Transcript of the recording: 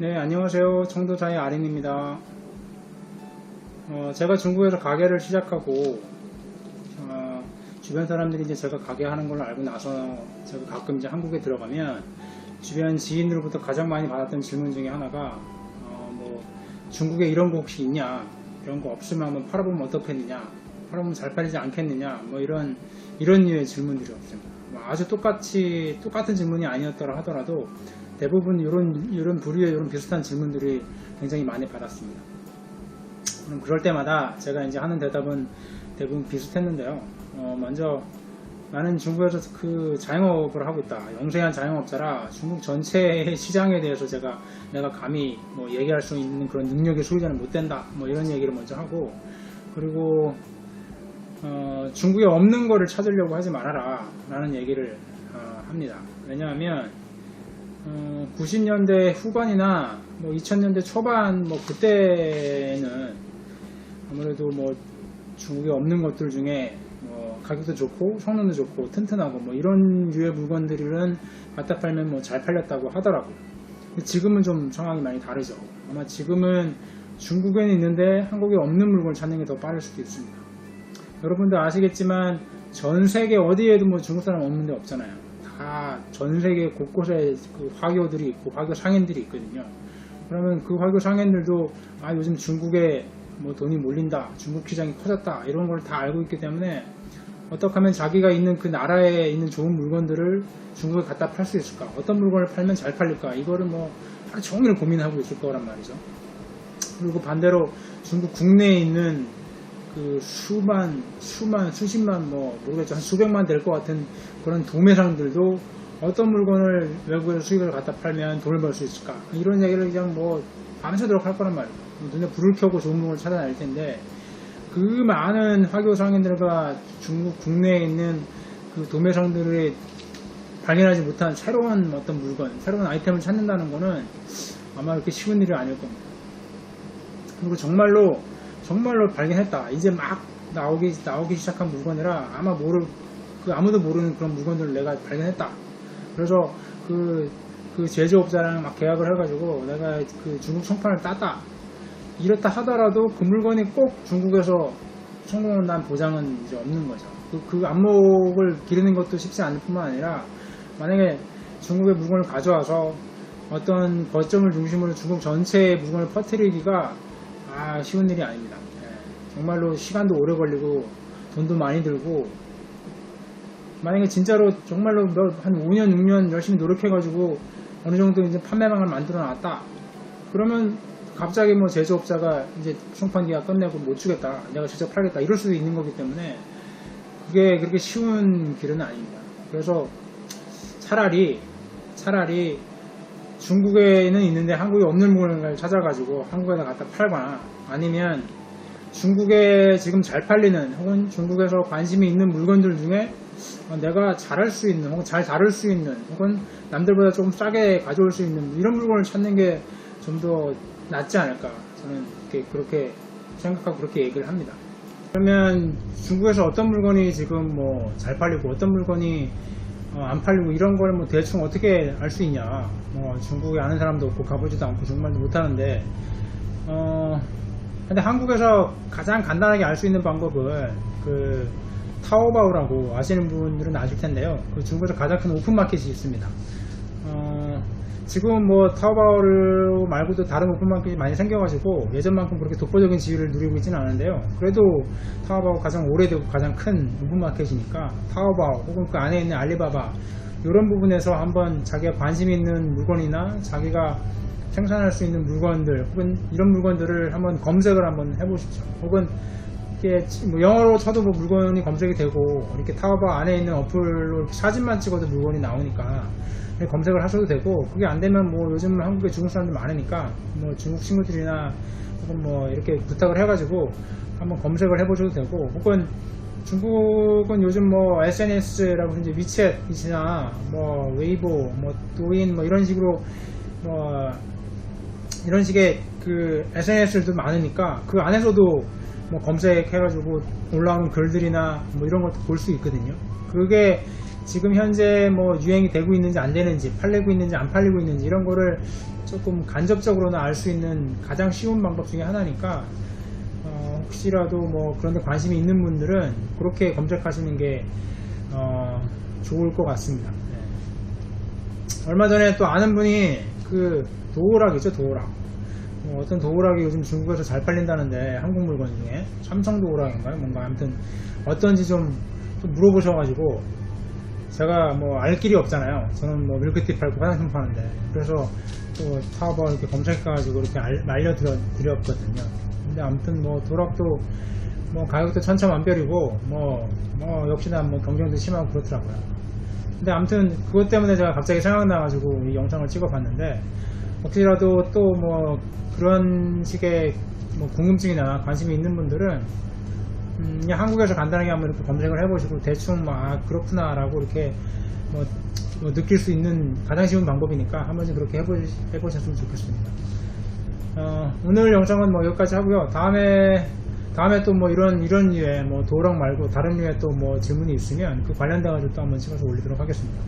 네, 안녕하세요. 청도자의 아린입니다. 제가 중국에서 가게를 시작하고, 주변 사람들이 이제 제가 가게 하는 걸 알고 나서 제가 가끔 이제 한국에 들어가면 주변 지인으로부터 가장 많이 받았던 질문 중에 하나가, 중국에 이런 거 혹시 있냐? 이런 거 없으면 한번 팔아보면 어떻겠느냐? 팔아보면 잘 팔리지 않겠느냐? 이런 류의 질문들이 없습니다. 아주 똑같은 질문이 아니었더라 하더라도 대부분 이런 부류의 이런 비슷한 질문들이 굉장히 많이 받았습니다. 그럼 그럴 때마다 제가 이제 하는 대답은 대부분 비슷했는데요. 먼저 나는 중국에서 그 자영업을 하고 있다. 영세한 자영업자라 중국 전체 시장에 대해서 내가 감히 얘기할 수 있는 그런 능력의 소유자는 못 된다. 이런 얘기를 먼저 하고, 그리고 중국에 없는 거를 찾으려고 하지 말아라 라는 얘기를 합니다. 왜냐하면 90년대 후반이나 2000년대 초반 그때는 아무래도 중국에 없는 것들 중에 가격도 좋고 성능도 좋고 튼튼하고 이런 류의 물건들은 갖다 팔면 잘 팔렸다고 하더라고요. 지금은 좀 상황이 많이 다르죠. 아마 지금은 중국에는 있는데 한국에 없는 물건을 찾는 게 더 빠를 수도 있습니다. 여러분들 아시겠지만 전 세계 어디에도 중국 사람 없는 데 없잖아요. 다 전 세계 곳곳에 그 화교들이 있고 화교 상인들이 있거든요. 그러면 그 화교 상인들도 요즘 중국에 돈이 몰린다, 중국 시장이 커졌다 이런 걸 다 알고 있기 때문에 어떻게 하면 자기가 있는 그 나라에 있는 좋은 물건들을 중국에 갖다 팔 수 있을까, 어떤 물건을 팔면 잘 팔릴까, 이거를 하루 종일 고민하고 있을 거란 말이죠. 그리고 반대로 중국 국내에 있는 그 수십만 모르겠죠, 한 수백만 될 것 같은 그런 도매상들도 어떤 물건을 외국에서 수입을 갖다 팔면 돈을 벌 수 있을까, 이런 얘기를 그냥 밤새도록 할 거란 말이에요. 눈에 불을 켜고 좋은 물건을 찾아낼 텐데, 그 많은 화교 상인들과 중국 국내에 있는 그 도매상들이 발견하지 못한 새로운 어떤 물건, 새로운 아이템을 찾는다는 거는 아마 그렇게 쉬운 일이 아닐 겁니다. 그리고 정말로 발견했다, 이제 막 나오기 시작한 물건이라 아무도 모르는 그런 물건들을 내가 발견했다. 그래서 그 제조업자랑 막 계약을 해가지고 내가 그 중국 총판을 땄다. 이렇다 하더라도 그 물건이 꼭 중국에서 성공을 난 보장은 이제 없는 거죠. 그 안목을 기르는 것도 쉽지 않을 뿐만 아니라, 만약에 중국의 물건을 가져와서 어떤 거점을 중심으로 중국 전체의 물건을 퍼뜨리기가 쉬운 일이 아닙니다. 정말로 시간도 오래 걸리고 돈도 많이 들고, 만약에 진짜로 정말로 한 5년 6년 열심히 노력해가지고 어느 정도 이제 판매망을 만들어 놨다. 그러면 갑자기 제조업자가 이제 총판기가 끝내고 못 주겠다, 내가 직접 팔겠다, 이럴 수도 있는 거기 때문에 그게 그렇게 쉬운 길은 아닙니다. 그래서 차라리 중국에는 있는데 한국에 없는 물건을 찾아가지고 한국에다 갖다 팔거나, 아니면 중국에 지금 잘 팔리는 혹은 중국에서 관심이 있는 물건들 중에 내가 잘할 수 있는 혹은 잘 다룰 수 있는 혹은 남들보다 조금 싸게 가져올 수 있는 이런 물건을 찾는 게 좀 더 낫지 않을까, 저는 그렇게 생각하고 그렇게 얘기를 합니다. 그러면 중국에서 어떤 물건이 지금 잘 팔리고 어떤 물건이 안 팔리고 이런 걸 대충 어떻게 알 수 있냐. 중국에 아는 사람도 없고 가보지도 않고 정말도 못하는데, 근데 한국에서 가장 간단하게 알 수 있는 방법은 그 타오바오라고 아시는 분들은 아실 텐데요. 그 중국에서 가장 큰 오픈마켓이 있습니다. 지금 타오바오를 말고도 다른 오픈마켓이 많이 생겨가지고 예전만큼 그렇게 독보적인 지위를 누리고 있지는 않은데요. 그래도 타오바오 가장 오래되고 가장 큰 오픈마켓이니까 타오바오 혹은 그 안에 있는 알리바바, 이런 부분에서 한번 자기가 관심 있는 물건이나 자기가 생산할 수 있는 물건들 혹은 이런 물건들을 한번 검색을 한번 해보십시오. 혹은 이렇게 영어로 쳐도 물건이 검색이 되고, 이렇게 타오바오 안에 있는 어플로 이렇게 사진만 찍어도 물건이 나오니까 검색을 하셔도 되고, 그게 안 되면 요즘 한국에 중국 사람들 많으니까 중국 친구들이나 혹은 이렇게 부탁을 해가지고 한번 검색을 해보셔도 되고, 혹은 중국은 요즘 SNS라고 이제 위챗이나 웨이보, 도인 이런 식으로 이런 식의 그 SNS들도 많으니까 그 안에서도 검색해가지고 올라오는 글들이나 이런 것도 볼 수 있거든요. 그게 지금 현재 유행이 되고 있는지 안 되는지, 팔리고 있는지 안 팔리고 있는지 이런 거를 조금 간접적으로는 알 수 있는 가장 쉬운 방법 중에 하나니까 혹시라도 뭐 그런 데 관심이 있는 분들은 그렇게 검색하시는 게 좋을 것 같습니다. 네. 얼마 전에 또 아는 분이 그 도어락이죠, 도어락. 어떤 도어락이 요즘 중국에서 잘 팔린다는데, 한국 물건 중에 삼성 도어락인가요? 뭔가 아무튼 어떤지 좀 물어보셔가지고, 제가 뭐 알 길이 없잖아요. 저는 뭐 밀크티 팔고 화장품 파는데, 그래서 또 타오바오 이렇게 검색해가지고 이렇게 알려드렸거든요. 근데 아무튼 뭐 도락도 뭐 가격도 천차만별이고 뭐 역시나 뭐 경쟁도 심하고 그렇더라고요. 근데 아무튼 그것 때문에 제가 갑자기 생각나가지고 이 영상을 찍어봤는데, 혹시라도 또 뭐 그런 식의 뭐 궁금증이나 관심이 있는 분들은 그냥 한국에서 간단하게 한번 이렇게 검색을 해보시고 대충 그렇구나 라고 이렇게 뭐 느낄 수 있는 가장 쉬운 방법이니까 한 번씩 그렇게 해보셨으면 좋겠습니다. 오늘 영상은 뭐 여기까지 하고요. 다음에 또 뭐 이런 류의 뭐 도어락 말고 다른 류의 또 뭐 질문이 있으면 그 관련돼 가지고 또 한번 찍어서 올리도록 하겠습니다.